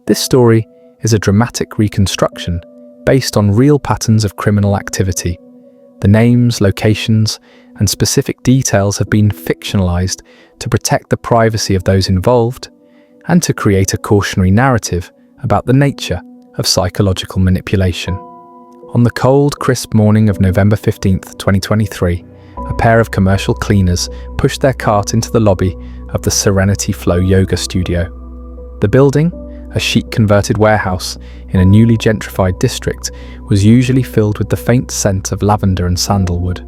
This story is a dramatic reconstruction based on real patterns of criminal activity. The names, locations, and specific details have been fictionalized to protect the privacy of those involved and to create a cautionary narrative about the nature of psychological manipulation. On the cold, crisp morning of November 15th, 2023, a pair of commercial cleaners pushed their cart into the lobby of the Serenity Flow Yoga Studio. The building, a chic-converted warehouse in a newly gentrified district, was usually filled with the faint scent of lavender and sandalwood.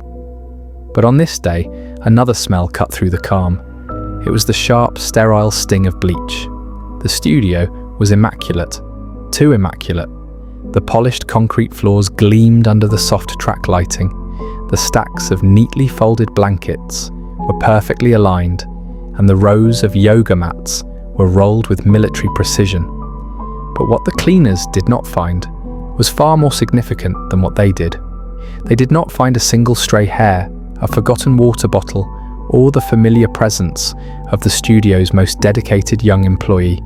But on this day, another smell cut through the calm. It was the sharp, sterile sting of bleach. The studio was immaculate, too immaculate. The polished concrete floors gleamed under the soft track lighting. The stacks of neatly folded blankets were perfectly aligned, and the rows of yoga mats were rolled with military precision. But what the cleaners did not find was far more significant than what they did. They did not find a single stray hair, a forgotten water bottle, or the familiar presence of the studio's most dedicated young employee.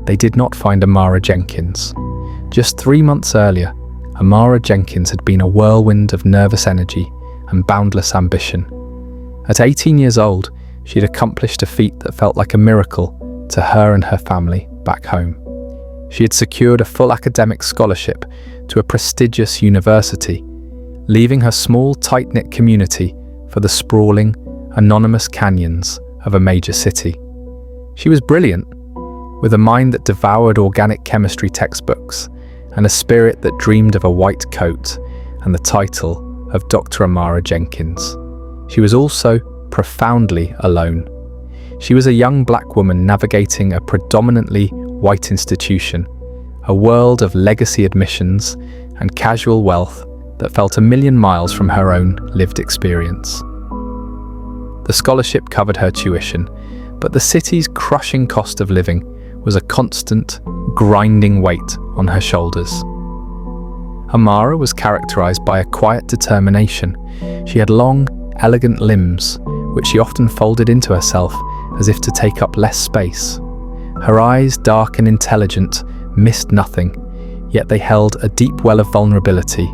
They did not find Amara Jenkins. Just 3 months earlier, Amara Jenkins had been a whirlwind of nervous energy and boundless ambition. At 18 years old, she'd accomplished a feat that felt like a miracle to her and her family back home. She had secured a full academic scholarship to a prestigious university, leaving her small, tight-knit community for the sprawling, anonymous canyons of a major city. She was brilliant, with a mind that devoured organic chemistry textbooks and a spirit that dreamed of a white coat and the title of Dr. Amara Jenkins. She was also profoundly alone. She was a young black woman navigating a predominantly white institution, a world of legacy admissions and casual wealth that felt a million miles from her own lived experience. The scholarship covered her tuition, but the city's crushing cost of living was a constant, grinding weight on her shoulders. Amara was characterized by a quiet determination. She had long, elegant limbs, which she often folded into herself as if to take up less space. Her eyes, dark and intelligent, missed nothing, yet they held a deep well of vulnerability.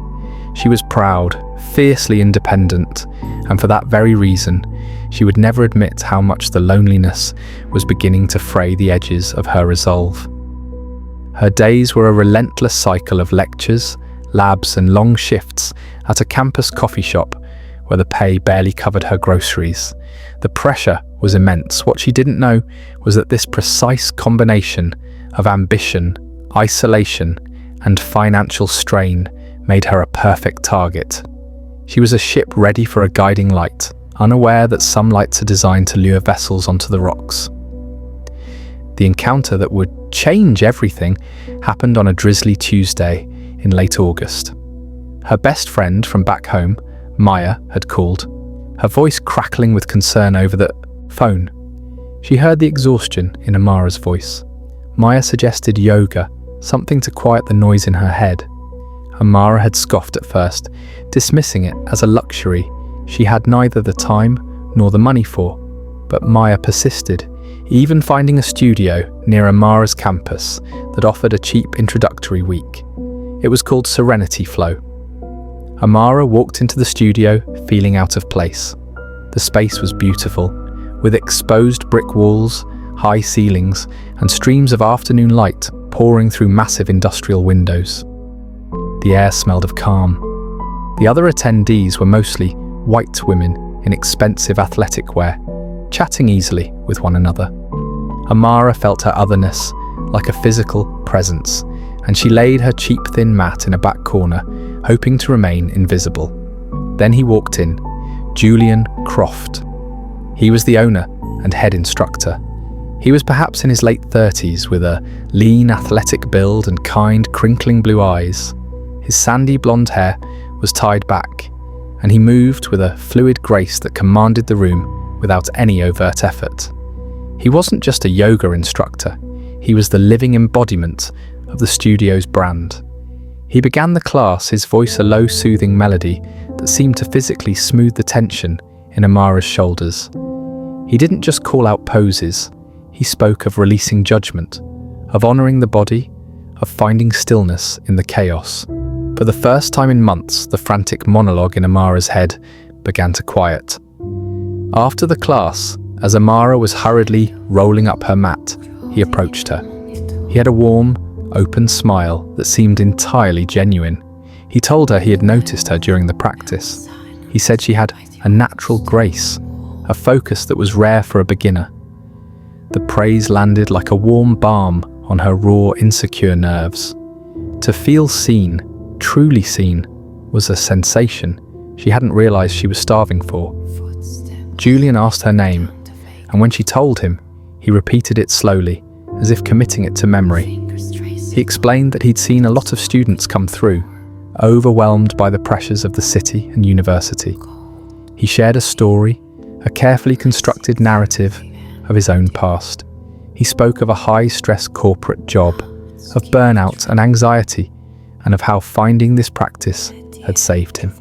She was proud, fiercely independent, and for that very reason, she would never admit how much the loneliness was beginning to fray the edges of her resolve. Her days were a relentless cycle of lectures, labs, and long shifts at a campus coffee shop where the pay barely covered her groceries. The pressure was immense. What she didn't know was that this precise combination of ambition, isolation, and financial strain made her a perfect target. She was a ship ready for a guiding light, unaware that some lights are designed to lure vessels onto the rocks. The encounter that would change everything happened on a drizzly Tuesday in late August. Her best friend from back home, Maya, had called, her voice crackling with concern over the phone. She heard the exhaustion in Amara's voice. Maya suggested yoga, something to quiet the noise in her head. Amara had scoffed at first, dismissing it as a luxury she had neither the time nor the money for. But Maya persisted, even finding a studio near Amara's campus that offered a cheap introductory week. It was called Serenity Flow. Amara walked into the studio feeling out of place. The space was beautiful, with exposed brick walls, high ceilings, and streams of afternoon light pouring through massive industrial windows. The air smelled of calm. The other attendees were mostly white women in expensive athletic wear, chatting easily with one another. Amara felt her otherness like a physical presence, and she laid her cheap thin mat in a back corner, hoping to remain invisible. Then he walked in, Julian Croft. He was the owner and head instructor. He was perhaps in his late 30s, with a lean, athletic build and kind, crinkling blue eyes. His sandy blonde hair was tied back, and he moved with a fluid grace that commanded the room without any overt effort. He wasn't just a yoga instructor, he was the living embodiment of the studio's brand. He began the class, his voice a low, soothing melody that seemed to physically smooth the tension in Amara's shoulders. He didn't just call out poses, he spoke of releasing judgment, of honoring the body, of finding stillness in the chaos. For the first time in months, the frantic monologue in Amara's head began to quiet. After the class, as Amara was hurriedly rolling up her mat, he approached her. He had a warm, open smile that seemed entirely genuine. He told her he had noticed her during the practice. He said she had a natural grace, a focus that was rare for a beginner. The praise landed like a warm balm on her raw, insecure nerves. To feel seen, truly seen, was a sensation she hadn't realized she was starving for. Julian asked her name, and when she told him, he repeated it slowly, as if committing it to memory. He explained that he'd seen a lot of students come through, overwhelmed by the pressures of the city and university. He shared a story, a carefully constructed narrative of his own past. He spoke of a high-stress corporate job, of burnout and anxiety, and of how finding this practice had saved him.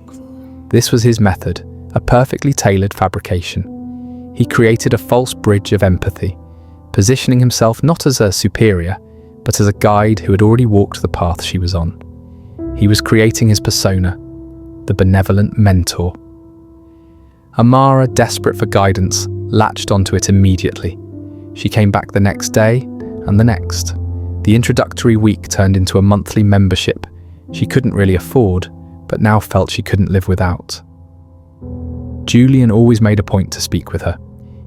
This was his method, a perfectly tailored fabrication. He created a false bridge of empathy, positioning himself not as a superior, but as a guide who had already walked the path she was on. He was creating his persona, the benevolent mentor. Amara, desperate for guidance, latched onto it immediately. She came back the next day and the next. The introductory week turned into a monthly membership she couldn't really afford, but now felt she couldn't live without. Julian always made a point to speak with her.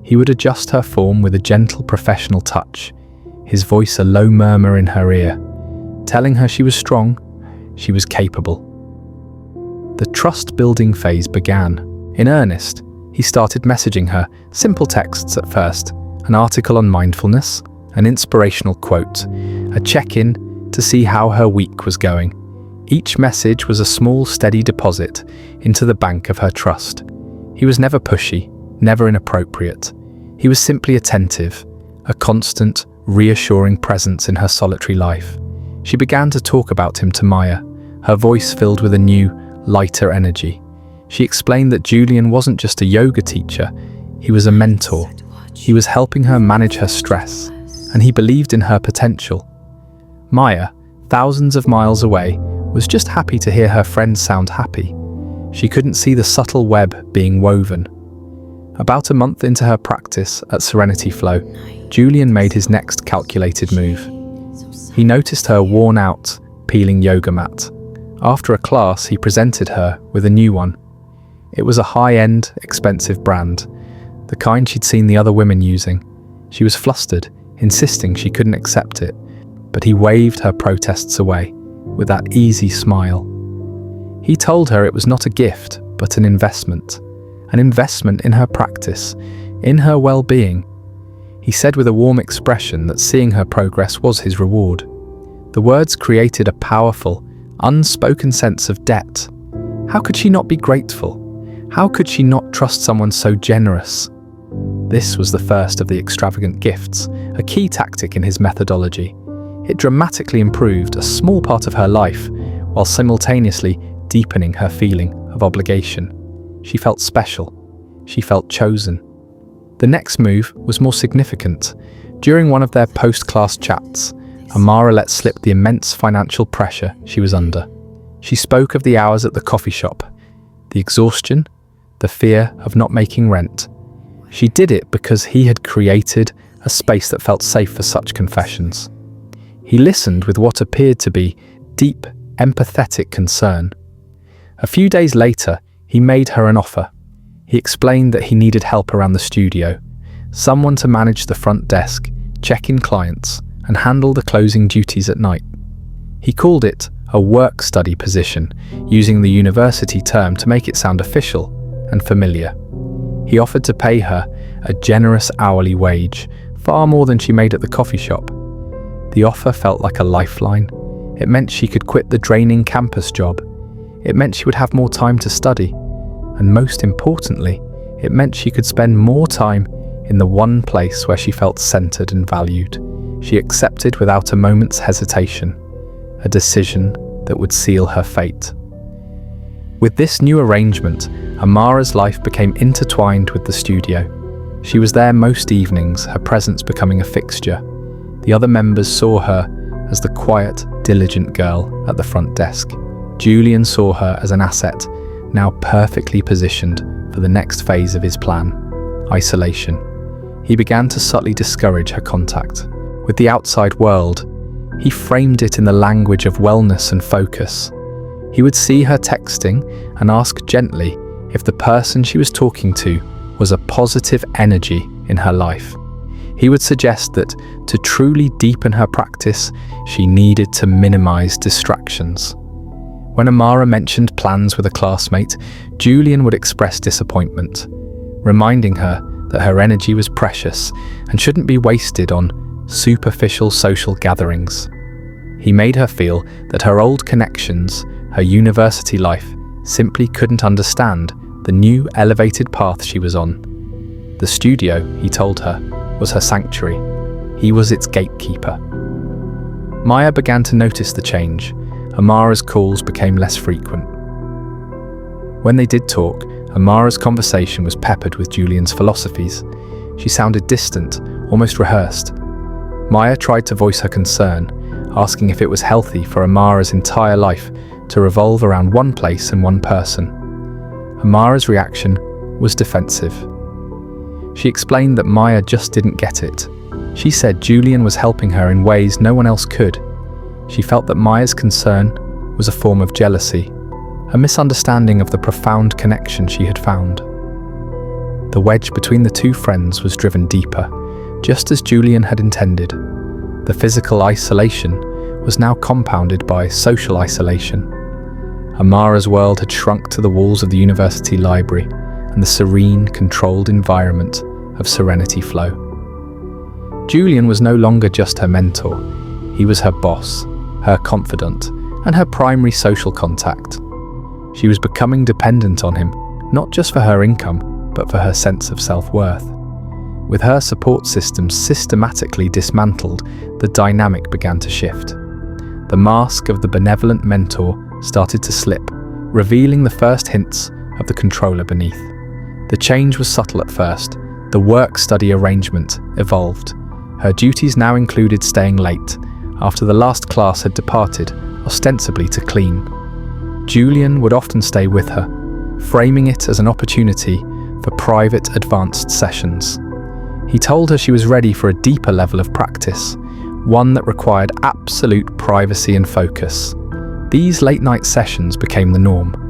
He would adjust her form with a gentle professional touch, his voice a low murmur in her ear, telling her she was strong, she was capable. The trust-building phase began. In earnest, he started messaging her, simple texts at first, an article on mindfulness, an inspirational quote, a check-in to see how her week was going. Each message was a small, steady deposit into the bank of her trust. He was never pushy, never inappropriate. He was simply attentive, a constant, reassuring presence in her solitary life. She began to talk about him to Maya, her voice filled with a new, lighter energy. She explained that Julian wasn't just a yoga teacher, he was a mentor. He was helping her manage her stress, and he believed in her potential. Maya, thousands of miles away, was just happy to hear her friends sound happy. She couldn't see the subtle web being woven. About a month into her practice at Serenity Flow, Julian made his next calculated move. He noticed her worn out, peeling yoga mat. After a class, he presented her with a new one. It was a high-end, expensive brand, the kind she'd seen the other women using. She was flustered, insisting she couldn't accept it, but he waved her protests away with that easy smile. He told her it was not a gift, but an investment in her practice, in her well-being. He said with a warm expression that seeing her progress was his reward. The words created a powerful, unspoken sense of debt. How could she not be grateful? How could she not trust someone so generous? This was the first of the extravagant gifts, a key tactic in his methodology. It dramatically improved a small part of her life, while simultaneously deepening her feeling of obligation. She felt special. She felt chosen. The next move was more significant. During one of their post-class chats, Amara let slip the immense financial pressure she was under. She spoke of the hours at the coffee shop, the exhaustion, the fear of not making rent. She did it because he had created a space that felt safe for such confessions. He listened with what appeared to be deep, empathetic concern. A few days later, he made her an offer. He explained that he needed help around the studio, someone to manage the front desk, check in clients, and handle the closing duties at night. He called it a work-study position, using the university term to make it sound official and familiar. He offered to pay her a generous hourly wage, far more than she made at the coffee shop. The offer felt like a lifeline. It meant she could quit the draining campus job. It meant she would have more time to study. And most importantly, it meant she could spend more time in the one place where she felt centered and valued. She accepted without a moment's hesitation, a decision that would seal her fate. With this new arrangement, Amara's life became intertwined with the studio. She was there most evenings, her presence becoming a fixture. The other members saw her as the quiet, diligent girl at the front desk. Julian saw her as an asset, now perfectly positioned for the next phase of his plan: isolation. He began to subtly discourage her contact with the outside world. He framed it in the language of wellness and focus. He would see her texting and ask gently if the person she was talking to was a positive energy in her life. He would suggest that to truly deepen her practice, she needed to minimize distractions. When Amara mentioned plans with a classmate, Julian would express disappointment, reminding her that her energy was precious and shouldn't be wasted on superficial social gatherings. He made her feel that her old connections, her university life, simply couldn't understand the new elevated path she was on. The studio, he told her, was her sanctuary. He was its gatekeeper. Maya began to notice the change. Amara's calls became less frequent. When they did talk, Amara's conversation was peppered with Julian's philosophies. She sounded distant, almost rehearsed. Maya tried to voice her concern, asking if it was healthy for Amara's entire life to revolve around one place and one person. Amara's reaction was defensive. She explained that Maya just didn't get it. She said Julian was helping her in ways no one else could. She felt that Maya's concern was a form of jealousy, a misunderstanding of the profound connection she had found. The wedge between the two friends was driven deeper, just as Julian had intended. The physical isolation was now compounded by social isolation. Amara's world had shrunk to the walls of the university library and the serene, controlled environment of Serenity Flow. Julian was no longer just her mentor. He was her boss, her confidant, and her primary social contact. She was becoming dependent on him, not just for her income, but for her sense of self-worth. With her support systems systematically dismantled, the dynamic began to shift. The mask of the benevolent mentor started to slip, revealing the first hints of the controller beneath. The change was subtle at first. The work-study arrangement evolved. Her duties now included staying late, after the last class had departed, ostensibly to clean. Julian would often stay with her, framing it as an opportunity for private advanced sessions. He told her she was ready for a deeper level of practice, one that required absolute privacy and focus. These late-night sessions became the norm.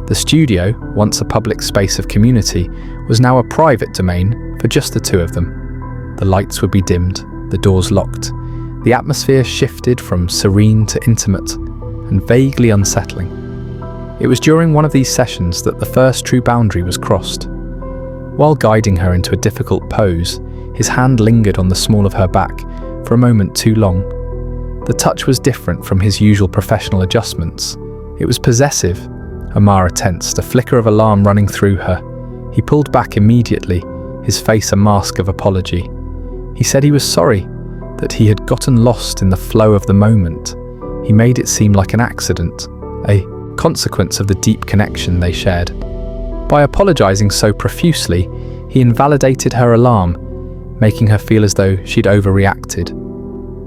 The studio, once a public space of community, was now a private domain for just the two of them. The lights would be dimmed, the doors locked. The atmosphere shifted from serene to intimate and vaguely unsettling. It was during one of these sessions that the first true boundary was crossed. While guiding her into a difficult pose, his hand lingered on the small of her back for a moment too long. The touch was different from his usual professional adjustments. It was possessive. Amara tensed, a flicker of alarm running through her. He pulled back immediately, his face a mask of apology. He said he was sorry, that he had gotten lost in the flow of the moment. He made it seem like an accident, a consequence of the deep connection they shared. By apologizing so profusely, he invalidated her alarm, making her feel as though she'd overreacted.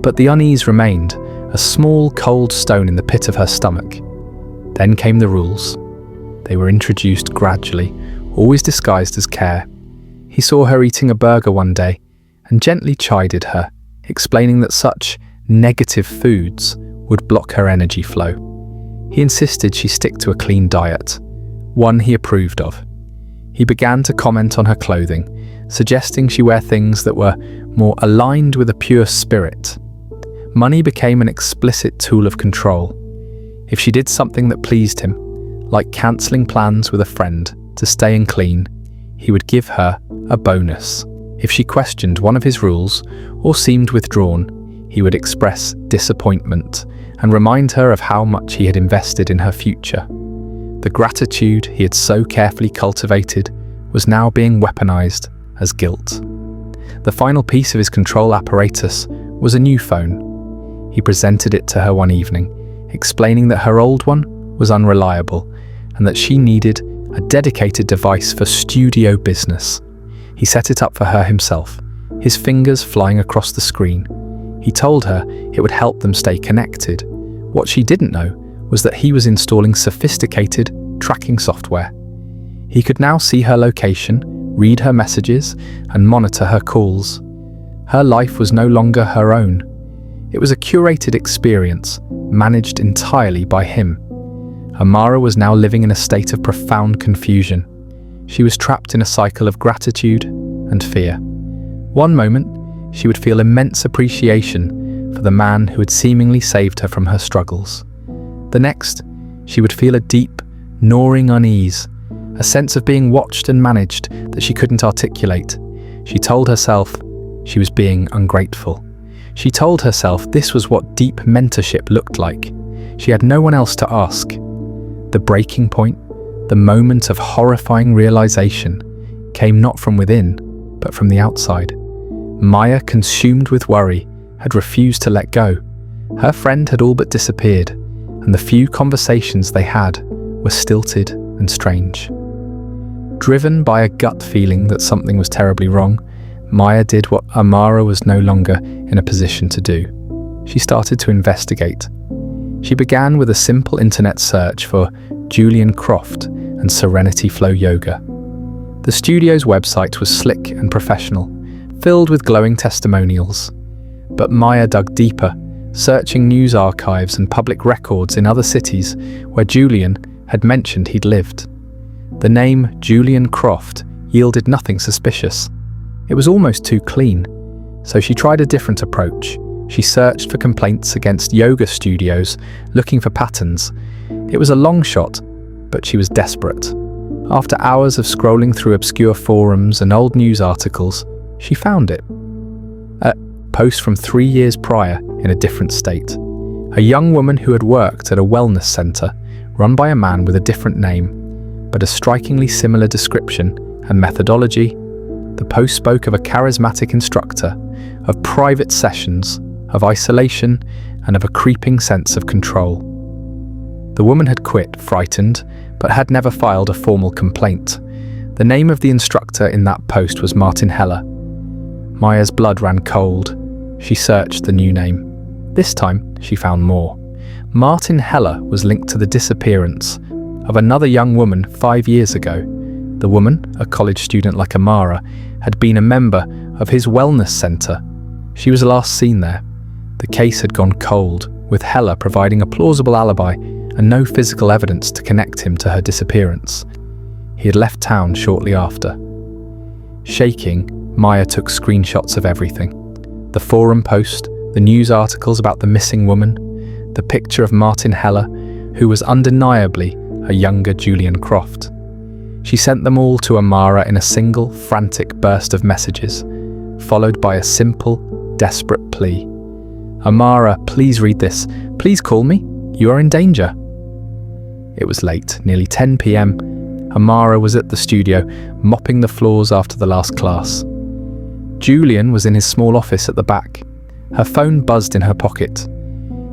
But the unease remained, a small cold stone in the pit of her stomach. Then came the rules. They were introduced gradually, always disguised as care. He saw her eating a burger one day and gently chided her, explaining that such negative foods would block her energy flow. He insisted she stick to a clean diet, one he approved of. He began to comment on her clothing, suggesting she wear things that were more aligned with a pure spirit. Money became an explicit tool of control. If she did something that pleased him, like cancelling plans with a friend to stay and clean, he would give her a bonus. If she questioned one of his rules or seemed withdrawn, he would express disappointment and remind her of how much he had invested in her future. The gratitude he had so carefully cultivated was now being weaponized as guilt. The final piece of his control apparatus was a new phone. He presented it to her one evening, explaining that her old one was unreliable and that she needed a dedicated device for studio business. He set it up for her himself, his fingers flying across the screen. He He told her it would help them stay connected. What she didn't know was that he was installing sophisticated tracking software. He could now see her location, read her messages, and monitor her calls. Her life was no longer her own. It was a curated experience, managed entirely by him. Amara was now living in a state of profound confusion. She was trapped in a cycle of gratitude and fear. One moment, she would feel immense appreciation for the man who had seemingly saved her from her struggles. The next, she would feel a deep, gnawing unease, a sense of being watched and managed that she couldn't articulate. She told herself she was being ungrateful. She told herself this was what deep mentorship looked like. She had no one else to ask. The breaking point, the moment of horrifying realization, came not from within, but from the outside. Maya, consumed with worry, had refused to let go. Her friend had all but disappeared, and the few conversations they had were stilted and strange. Driven by a gut feeling that something was terribly wrong, Maya did what Amara was no longer in a position to do. She started to investigate. She began with a simple internet search for Julian Croft and Serenity Flow Yoga. The studio's website was slick and professional, filled with glowing testimonials. But Maya dug deeper, searching news archives and public records in other cities where Julian had mentioned he'd lived. The name Julian Croft yielded nothing suspicious. It was almost too clean, so she tried a different approach. She searched for complaints against yoga studios, looking for patterns. It was a long shot, but she was desperate. After hours of scrolling through obscure forums and old news articles, she found it. A post from 3 years prior in a different state. A young woman who had worked at a wellness center run by a man with a different name, but a strikingly similar description and methodology. The post spoke of a charismatic instructor, of private sessions, of isolation, and of a creeping sense of control. The woman had quit, frightened, but had never filed a formal complaint. The name of the instructor in that post was Martin Heller. Maya's blood ran cold. She searched the new name. This time, she found more. Martin Heller was linked to the disappearance of another young woman 5 years ago. The woman, a college student like Amara, had been a member of his wellness center. She was last seen there. The case had gone cold, with Heller providing a plausible alibi and no physical evidence to connect him to her disappearance. He had left town shortly after. Shaking, Maya took screenshots of everything. The forum post, the news articles about the missing woman, the picture of Martin Heller, who was undeniably a younger Julian Croft. She sent them all to Amara in a single, frantic burst of messages, followed by a simple, desperate plea. "Amara, please read this. Please call me. You are in danger." It was late, nearly 10 p.m. Amara was at the studio, mopping the floors after the last class. Julian was in his small office at the back. Her phone buzzed in her pocket.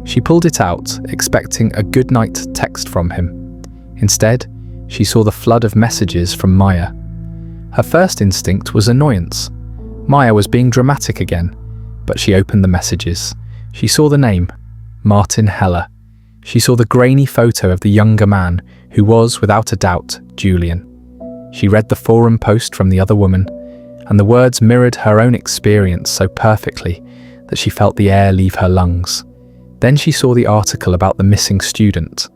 She pulled it out, expecting a goodnight text from him. Instead, she saw the flood of messages from Maya. Her first instinct was annoyance. Maya was being dramatic again, but she opened the messages. She saw the name, Martin Heller. She saw the grainy photo of the younger man, who was, without a doubt, Julian. She read the forum post from the other woman, and the words mirrored her own experience so perfectly that she felt the air leave her lungs. Then she saw the article about the missing student.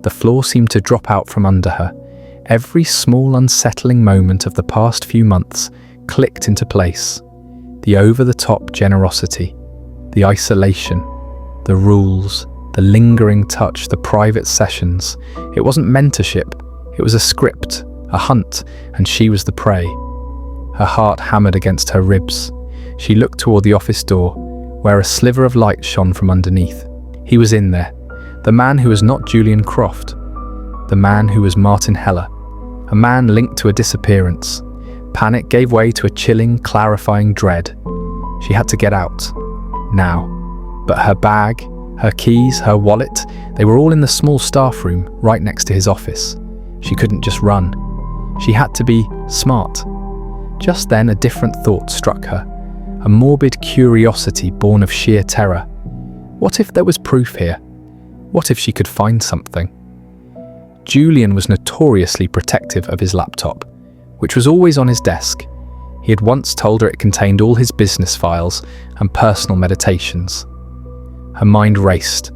The floor seemed to drop out from under her. Every small unsettling moment of the past few months clicked into place. The over-the-top generosity, the isolation, the rules, the lingering touch, the private sessions. It wasn't mentorship, it was a script, a hunt, and she was the prey. Her heart hammered against her ribs. She looked toward the office door, where a sliver of light shone from underneath. He was in there, the man who was not Julian Croft, the man who was Martin Heller, a man linked to a disappearance. Panic gave way to a chilling, clarifying dread. She had to get out, now. But her bag, her keys, her wallet, they were all in the small staff room right next to his office. She couldn't just run. She had to be smart. Just then, a different thought struck her. a morbid curiosity born of sheer terror. What if there was proof here? What if she could find something? Julian was notoriously protective of his laptop, which was always on his desk. He had once told her it contained all his business files and personal meditations. Her mind raced.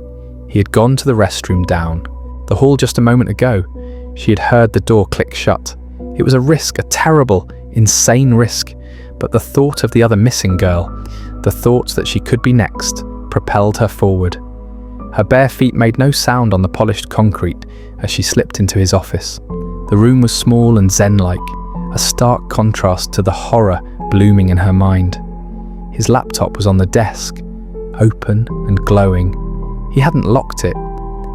He had gone to the restroom down the hall just a moment ago. She had heard the door click shut. It was a risk, a terrible, insane risk, but the thought of the other missing girl, the thought that she could be next, propelled her forward. Her bare feet made no sound on the polished concrete as she slipped into his office. The room was small and zen-like, a stark contrast to the horror blooming in her mind. His laptop was on the desk, open and glowing. He hadn't locked it.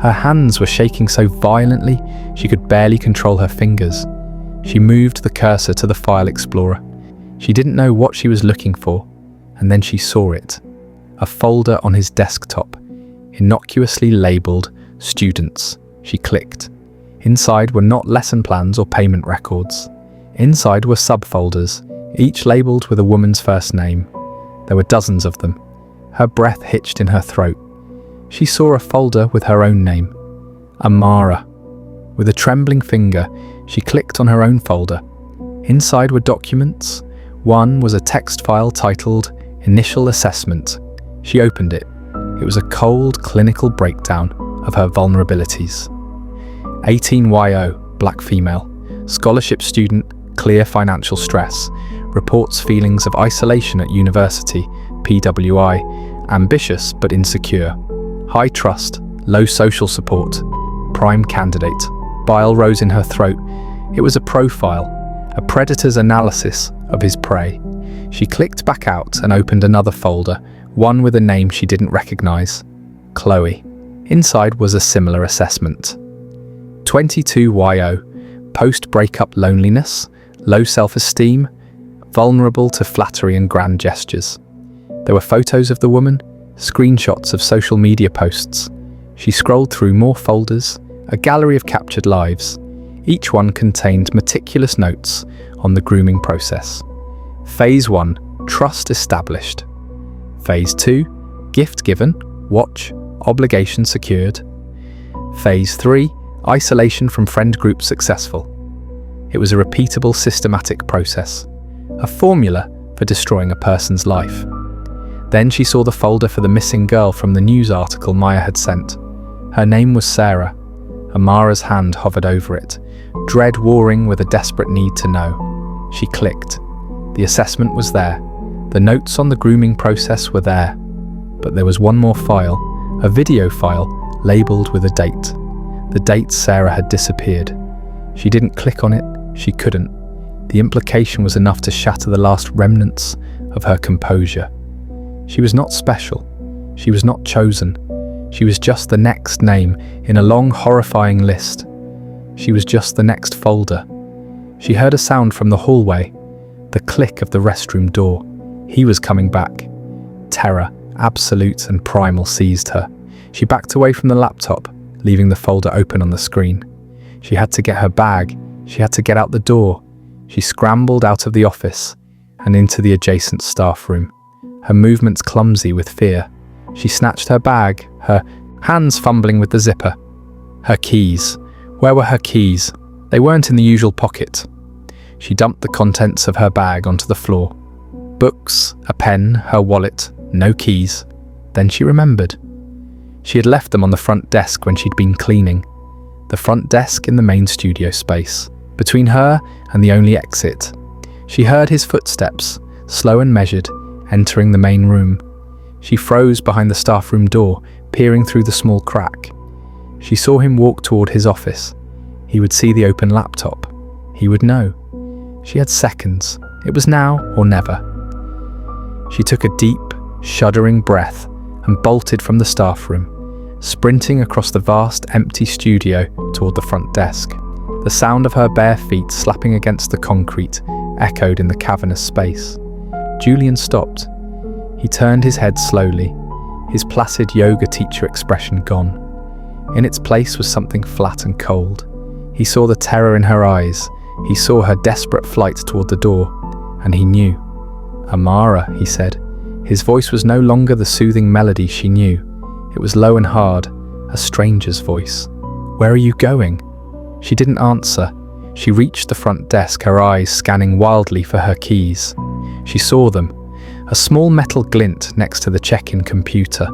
Her hands were shaking so violently she could barely control her fingers. She moved the cursor to the file explorer. She didn't know what she was looking for, and then she saw it. A folder on his desktop, innocuously labelled Students. She clicked. Inside were not lesson plans or payment records. Inside were subfolders, each labelled with a woman's first name. There were dozens of them. Her breath hitched in her throat. She saw a folder with her own name, Amara. With a trembling finger, she clicked on her own folder. Inside were documents. One was a text file titled Initial Assessment. She opened it. It was a cold, clinical breakdown of her vulnerabilities. 18YO, black female, scholarship student, clear financial stress, reports feelings of isolation at university, PWI, ambitious but insecure, high trust, low social support, prime candidate. Bile rose in her throat. It was a profile, a predator's analysis of his prey. She clicked back out and opened another folder, one with a name she didn't recognize, Chloe. Inside was a similar assessment. 22YO, post-breakup loneliness, low self-esteem, vulnerable to flattery and grand gestures. There were photos of the woman, screenshots of social media posts. She scrolled through more folders, a gallery of captured lives. Each one contained meticulous notes on the grooming process. Phase 1, trust established. Phase 2, gift given, watch, obligation secured. Phase 3, isolation from friend group successful. It was a repeatable, systematic process, a formula for destroying a person's life. Then she saw the folder for the missing girl from the news article Maya had sent. Her name was Sarah. Amara's hand hovered over it, dread warring with a desperate need to know. She clicked. The assessment was there. The notes on the grooming process were there. But there was one more file, a video file labelled with a date. The date Sarah had disappeared. She didn't click on it. She couldn't. The implication was enough to shatter the last remnants of her composure. She was not special. She was not chosen. She was just the next name in a long, horrifying list. She was just the next folder. She heard a sound from the hallway, the click of the restroom door. He was coming back. Terror, absolute and primal, seized her. She backed away from the laptop, leaving the folder open on the screen. She had to get her bag. She had to get out the door. She scrambled out of the office and into the adjacent staff room, her movements clumsy with fear. She snatched her bag, her hands fumbling with the zipper. Her keys. Where were her keys? They weren't in the usual pocket. She dumped the contents of her bag onto the floor. Books, a pen, her wallet, no keys. Then she remembered. She had left them on the front desk when she'd been cleaning. The front desk in the main studio space, between her and the only exit. She heard his footsteps, slow and measured, entering the main room. She froze behind the staff room door, peering through the small crack. She saw him walk toward his office. He would see the open laptop. He would know. She had seconds. It was now or never. She took a deep, shuddering breath and bolted from the staff room, sprinting across the vast, empty studio toward the front desk. The sound of her bare feet slapping against the concrete echoed in the cavernous space. Julian stopped. He turned his head slowly, his placid yoga teacher expression gone. In its place was something flat and cold. He saw the terror in her eyes. He saw her desperate flight toward the door, and he knew. "Amara," he said. His voice was no longer the soothing melody she knew. It was low and hard, a stranger's voice. "Where are you going?" She didn't answer. She reached the front desk, her eyes scanning wildly for her keys. She saw them, a small metal glint next to the check-in computer.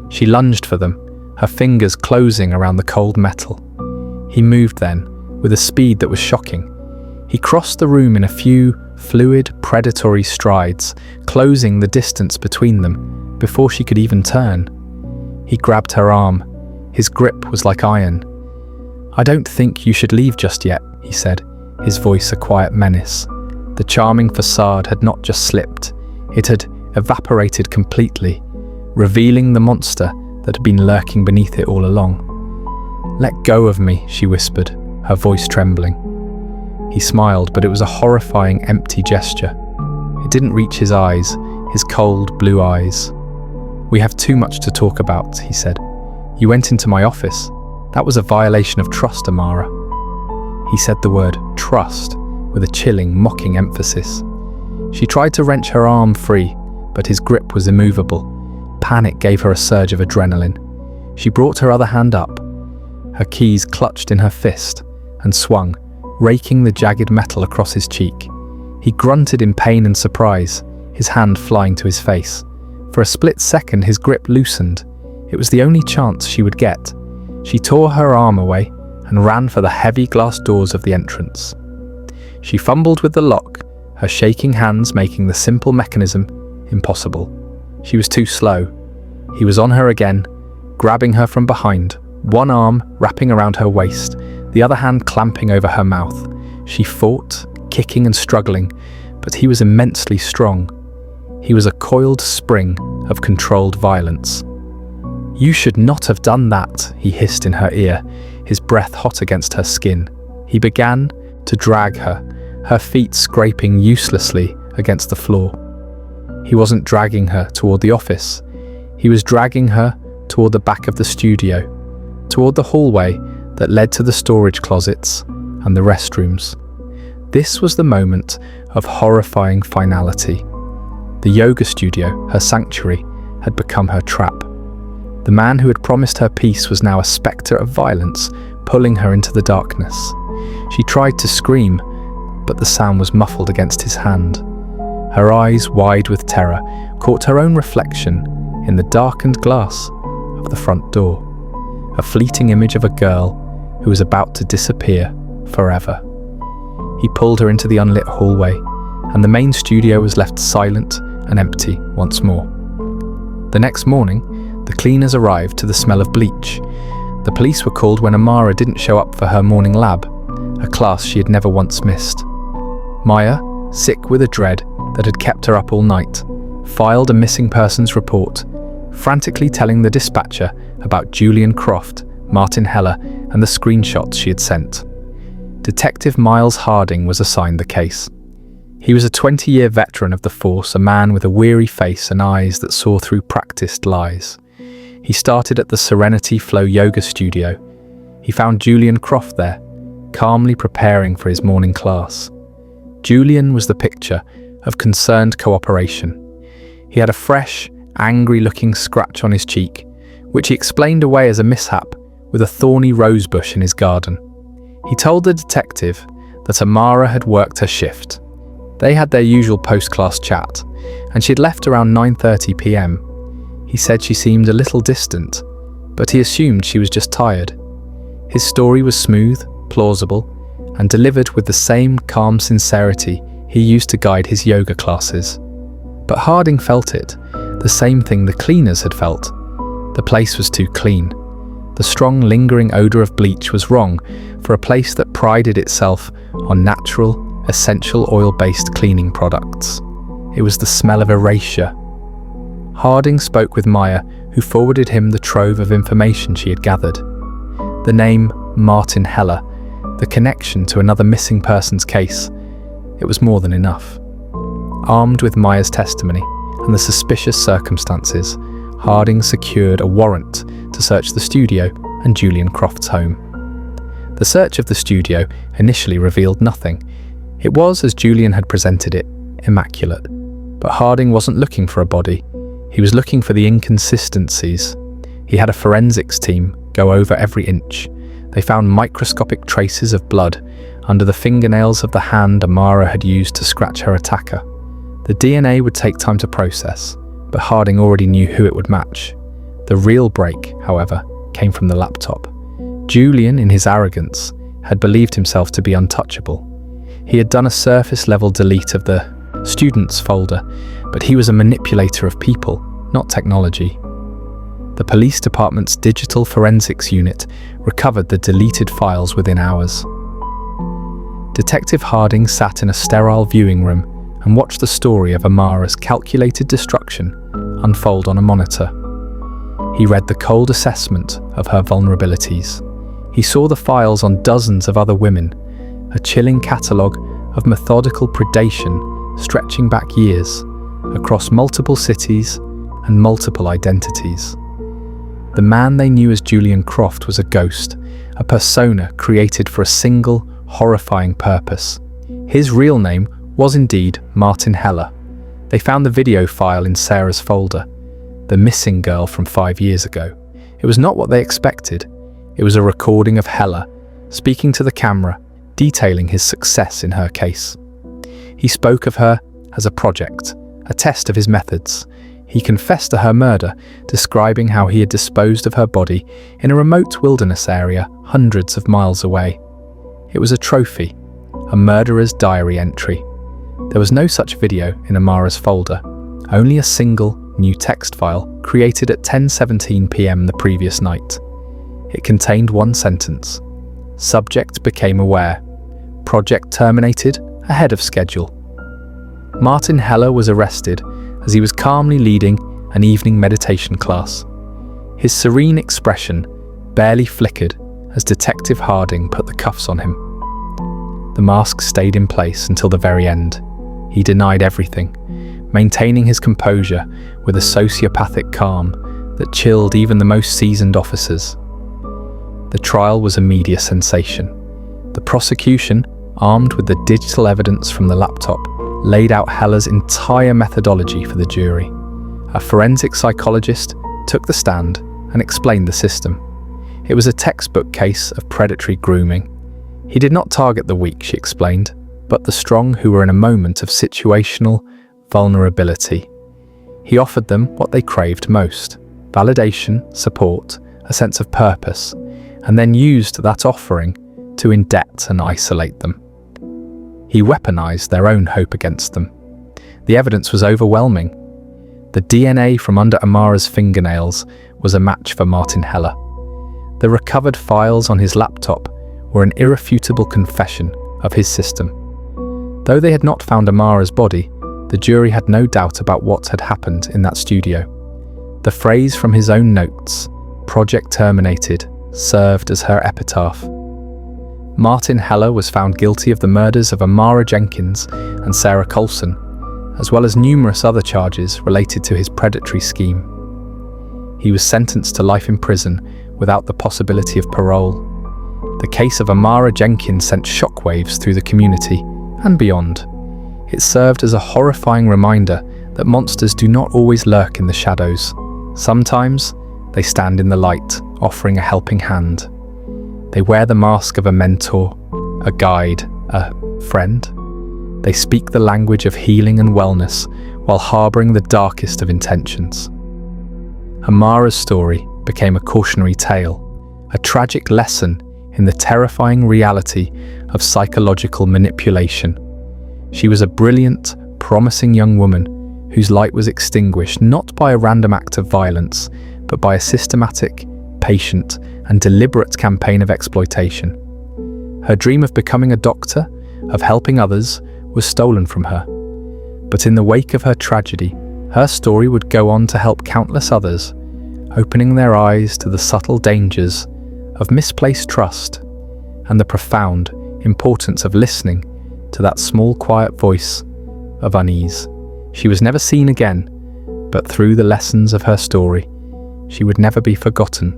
She lunged for them, her fingers closing around the cold metal. He moved then, with a speed that was shocking. He crossed the room in a few fluid, predatory strides, closing the distance between them before she could even turn. He grabbed her arm. His grip was like iron. "I don't think you should leave just yet," he said, his voice a quiet menace. The charming facade had not just slipped, it had evaporated completely, revealing the monster that had been lurking beneath it all along. "Let go of me," she whispered, her voice trembling. He smiled, but it was a horrifying, empty gesture. It didn't reach his eyes, his cold blue eyes. "We have too much to talk about," he said. "You went into my office. That was a violation of trust, Amara." He said the word trust with a chilling, mocking emphasis. She tried to wrench her arm free, but his grip was immovable. Panic gave her a surge of adrenaline. She brought her other hand up. Her keys clutched in her fist and swung, raking the jagged metal across his cheek. He grunted in pain and surprise, his hand flying to his face. For a split second, his grip loosened. It was the only chance she would get. She tore her arm away and ran for the heavy glass doors of the entrance. She fumbled with the lock, her shaking hands making the simple mechanism impossible. She was too slow. He was on her again, grabbing her from behind, one arm wrapping around her waist, the other hand clamping over her mouth. She fought, kicking and struggling, but he was immensely strong. He was a coiled spring of controlled violence. "You should not have done that," he hissed in her ear, his breath hot against her skin. He began to drag her, her feet scraping uselessly against the floor. He wasn't dragging her toward the office. He was dragging her toward the back of the studio, toward the hallway that led to the storage closets and the restrooms. This was the moment of horrifying finality. The yoga studio, her sanctuary, had become her trap. The man who had promised her peace was now a spectre of violence, pulling her into the darkness. She tried to scream, but the sound was muffled against his hand. Her eyes, wide with terror, caught her own reflection in the darkened glass of the front door. A fleeting image of a girl who was about to disappear forever. He pulled her into the unlit hallway, and the main studio was left silent and empty once more. The next morning, the cleaners arrived to the smell of bleach. The police were called when Amara didn't show up for her morning lab, a class she had never once missed. Maya, sick with a dread that had kept her up all night, filed a missing persons report, frantically telling the dispatcher about Julian Croft, Martin Heller, and the screenshots she had sent. Detective Miles Harding was assigned the case. He was a 20-year veteran of the force, a man with a weary face and eyes that saw through practiced lies. He started at the Serenity Flow Yoga Studio. He found Julian Croft there, calmly preparing for his morning class. Julian was the picture of concerned cooperation. He had a fresh, angry-looking scratch on his cheek, which he explained away as a mishap with a thorny rosebush in his garden. He told the detective that Amara had worked her shift. They had their usual post-class chat, and she had left around 9:30 p.m. He said she seemed a little distant, but he assumed she was just tired. His story was smooth, plausible, and delivered with the same calm sincerity he used to guide his yoga classes. But Harding felt it, the same thing the cleaners had felt. The place was too clean. The strong, lingering odour of bleach was wrong for a place that prided itself on natural, essential oil-based cleaning products. It was the smell of erasure. Harding spoke with Maya, who forwarded him the trove of information she had gathered. The name Martin Heller, the connection to another missing persons case. It was more than enough. Armed with Maya's testimony and the suspicious circumstances, Harding secured a warrant to search the studio and Julian Croft's home. The search of the studio initially revealed nothing. It was, as Julian had presented it, immaculate. But Harding wasn't looking for a body. He was looking for the inconsistencies. He had a forensics team go over every inch. They found microscopic traces of blood under the fingernails of the hand Amara had used to scratch her attacker. The DNA would take time to process, but Harding already knew who it would match. The real break, however, came from the laptop. Julian, in his arrogance, had believed himself to be untouchable. He had done a surface-level delete of the students folder, but he was a manipulator of people, not technology. The police department's digital forensics unit recovered the deleted files within hours. Detective Harding sat in a sterile viewing room and watched the story of Amara's calculated destruction unfold on a monitor. He read the cold assessment of her vulnerabilities. He saw the files on dozens of other women, a chilling catalogue of methodical predation stretching back years, across multiple cities and multiple identities. The man they knew as Julian Croft was a ghost, a persona created for a single, horrifying purpose. His real name was indeed Martin Heller. They found the video file in Sarah's folder, the missing girl from 5 years ago. It was not what they expected. It was a recording of Heller, speaking to the camera, detailing his success in her case. He spoke of her as a project, a test of his methods. He confessed to her murder, describing how he had disposed of her body in a remote wilderness area hundreds of miles away. It was a trophy, a murderer's diary entry. There was no such video in Amara's folder, only a single new text file created at 10:17 p.m. the previous night. It contained one sentence. Subject became aware. Project terminated ahead of schedule. Martin Heller was arrested as he was calmly leading an evening meditation class. His serene expression barely flickered as Detective Harding put the cuffs on him. The mask stayed in place until the very end. He denied everything, maintaining his composure with a sociopathic calm that chilled even the most seasoned officers. The trial was a media sensation. The prosecution, armed with the digital evidence from the laptop, laid out Heller's entire methodology for the jury. A forensic psychologist took the stand and explained the system. It was a textbook case of predatory grooming. He did not target the weak, she explained, but the strong who were in a moment of situational vulnerability. He offered them what they craved most: validation, support, a sense of purpose, and then used that offering to indebt and isolate them. He weaponized their own hope against them. The evidence was overwhelming. The DNA from under Amara's fingernails was a match for Martin Heller. The recovered files on his laptop were an irrefutable confession of his system. Though they had not found Amara's body, the jury had no doubt about what had happened in that studio. The phrase from his own notes, "Project terminated," served as her epitaph. Martin Heller was found guilty of the murders of Amara Jenkins and Sarah Colson, as well as numerous other charges related to his predatory scheme. He was sentenced to life in prison without the possibility of parole. The case of Amara Jenkins sent shockwaves through the community and beyond. It served as a horrifying reminder that monsters do not always lurk in the shadows. Sometimes they stand in the light, offering a helping hand. They wear the mask of a mentor, a guide, a friend. They speak the language of healing and wellness while harboring the darkest of intentions. Amara's story became a cautionary tale, a tragic lesson in the terrifying reality of psychological manipulation. She was a brilliant, promising young woman whose light was extinguished not by a random act of violence, but by a systematic, patient, and deliberate campaign of exploitation. Her dream of becoming a doctor, of helping others, was stolen from her. But in the wake of her tragedy, her story would go on to help countless others, opening their eyes to the subtle dangers of misplaced trust and the profound importance of listening to that small, quiet voice of unease. She was never seen again, but through the lessons of her story, she would never be forgotten